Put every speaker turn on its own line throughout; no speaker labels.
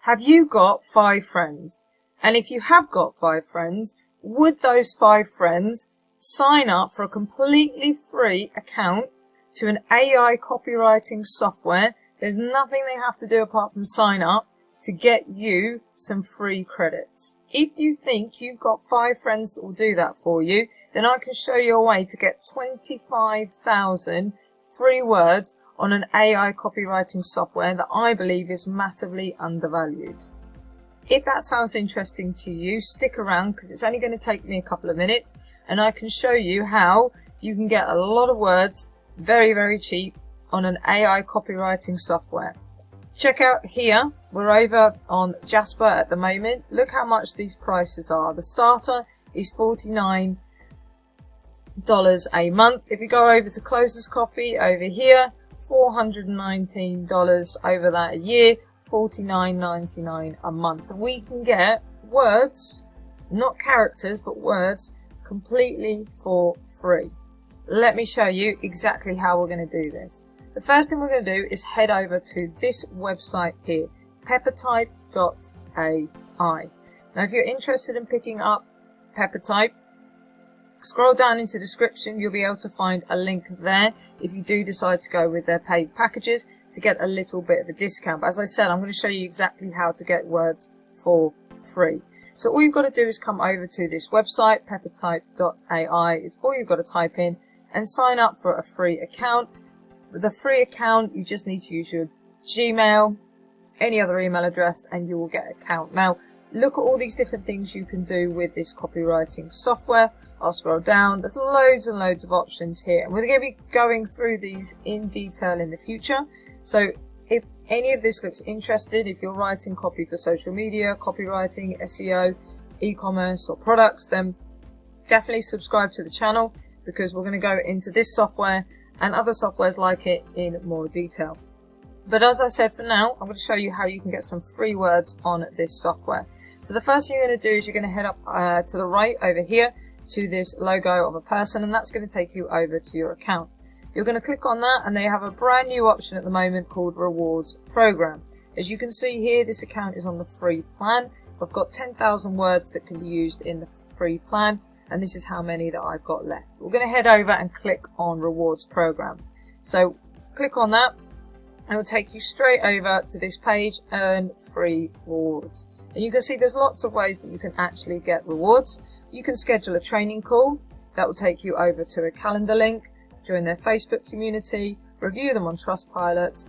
Have you got 5 friends? And if you have got 5 friends, would those 5 friends sign up for a completely free account to an AI copywriting software? There's nothing they have to do apart from sign up to get you some free credits. If you think you've got 5 friends that will do that for you, then I can show you a way to get 25,000 free words on an AI copywriting software that I believe is massively undervalued. If that sounds interesting to you, stick around because it's only going to take me a couple of minutes and I can show you how you can get a lot of words very, very cheap on an AI copywriting software. Check out here, we're over on Jasper at the moment. Look how much these prices are. The starter is $49 a month. If you go over to ClosersCopy over here, $419 over that a year, $49.99 a month. We can get words, not characters, but words completely for free. Let me show you exactly how we're going to do this. The first thing we're going to do is head over to this website here, Peppertype AI. Now, if you're interested in picking up Peppertype, scroll down into the description. You'll be able to find a link there if you do decide to go with their paid packages to get a little bit of a discount. But as I said, I'm going to show you exactly how to get words for free. So all you've got to do is come over to this website, Peppertype AI. It's all you've got to type in and sign up for a free account. With the free account, you just need to use your Gmail, any other email address, and you will get an account. Now, look at all these different things you can do with this copywriting software. I'll scroll down. There's loads and loads of options here, and we're going to be going through these in detail in the future. So if any of this looks interesting, if you're writing copy for social media, copywriting, SEO, e-commerce or products, then definitely subscribe to the channel because we're going to go into this software and other softwares like it in more detail. But as I said, for now, I'm going to show you how you can get some free words on this software. So the first thing you're going to do is you're going to head up to the right over here to this logo of a person, and that's going to take you over to your account. You're going to click on that, and they have a brand new option at the moment called Rewards Program. As you can see here, this account is on the free plan. I've got 10,000 words that can be used in the free plan, and this is how many that I've got left. We're going to head over and click on Rewards Program. So click on that, and it will take you straight over to this page, Earn Free Rewards. And you can see there's lots of ways that you can actually get rewards. You can schedule a training call. That will take you over to a calendar link, join their Facebook community, review them on Trustpilot.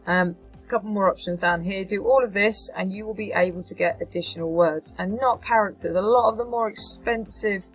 A couple more options down here. Do all of this and you will be able to get additional words and not characters. A lot of the more expensive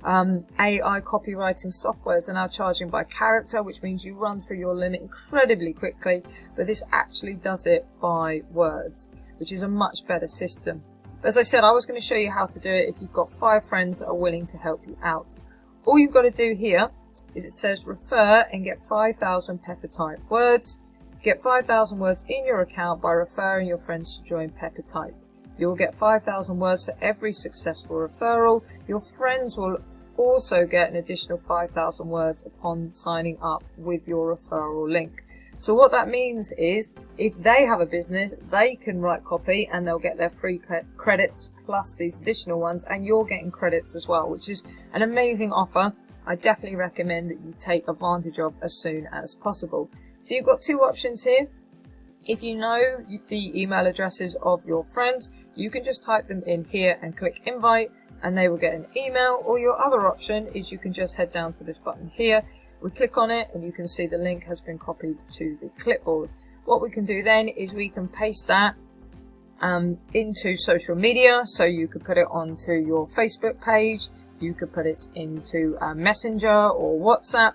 AI copywriting softwares are now charging by character, which means you run through your limit incredibly quickly, but this actually does it by words, which is a much better system. But as I said, I was going to show you how to do it if you've got 5 friends that are willing to help you out. All you've got to do here is it says refer and get 5,000 Peppertype words. Get 5,000 words in your account by referring your friends to join Peppertype. You will get 5,000 words for every successful referral. Your friends will also get an additional 5,000 words upon signing up with your referral link. So what that means is if they have a business, they can write copy and they'll get their free credits plus these additional ones, and you're getting credits as well, which is an amazing offer. I definitely recommend that you take advantage of as soon as possible. So you've got 2 options here. If you know the email addresses of your friends, you can just type them in here and click invite and they will get an email. Or your other option is you can just head down to this button here. We click on it and you can see the link has been copied to the clipboard. What we can do then is we can paste that into social media. So you could put it onto your Facebook page, you could put it into Messenger or WhatsApp.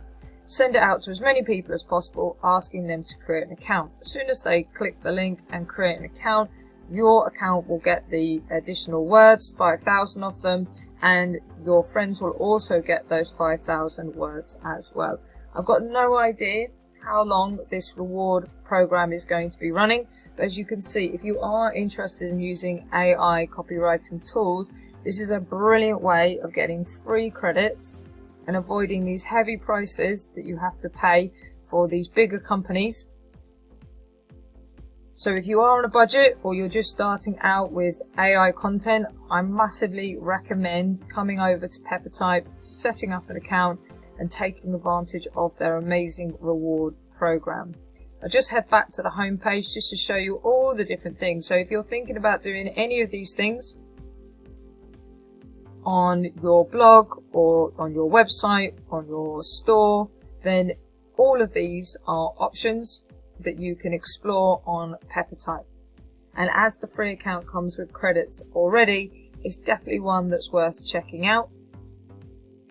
Send it out to as many people as possible, asking them to create an account. As soon as they click the link and create an account, your account will get the additional words, 5,000 of them, and your friends will also get those 5,000 words as well. I've got no idea how long this reward program is going to be running, but as you can see, if you are interested in using AI copywriting tools, this is a brilliant way of getting free credits and avoiding these heavy prices that you have to pay for these bigger companies So if you are on a budget or you're just starting out with AI content, I massively recommend coming over to Peppertype, setting up an account and taking advantage of their amazing reward program. I'll just head back to the home page just to show you all the different things. So if you're thinking about doing any of these things on your blog or on your website, on your store, then all of these are options that you can explore on Peppertype. And as the free account comes with credits already, it's definitely one that's worth checking out,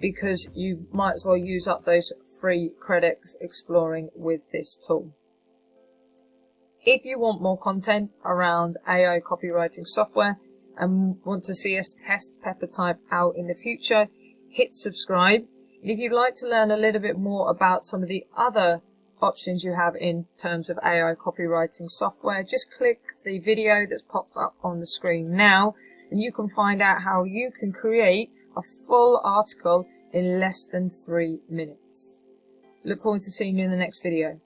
because you might as well use up those free credits exploring with this tool. If you want more content around AI copywriting software and want to see us test Peppertype out in the future, hit subscribe. And if you'd like to learn a little bit more about some of the other options you have in terms of AI copywriting software, just click the video that's popped up on the screen now and you can find out how you can create a full article in less than 3 minutes. Look forward to seeing you in the next video.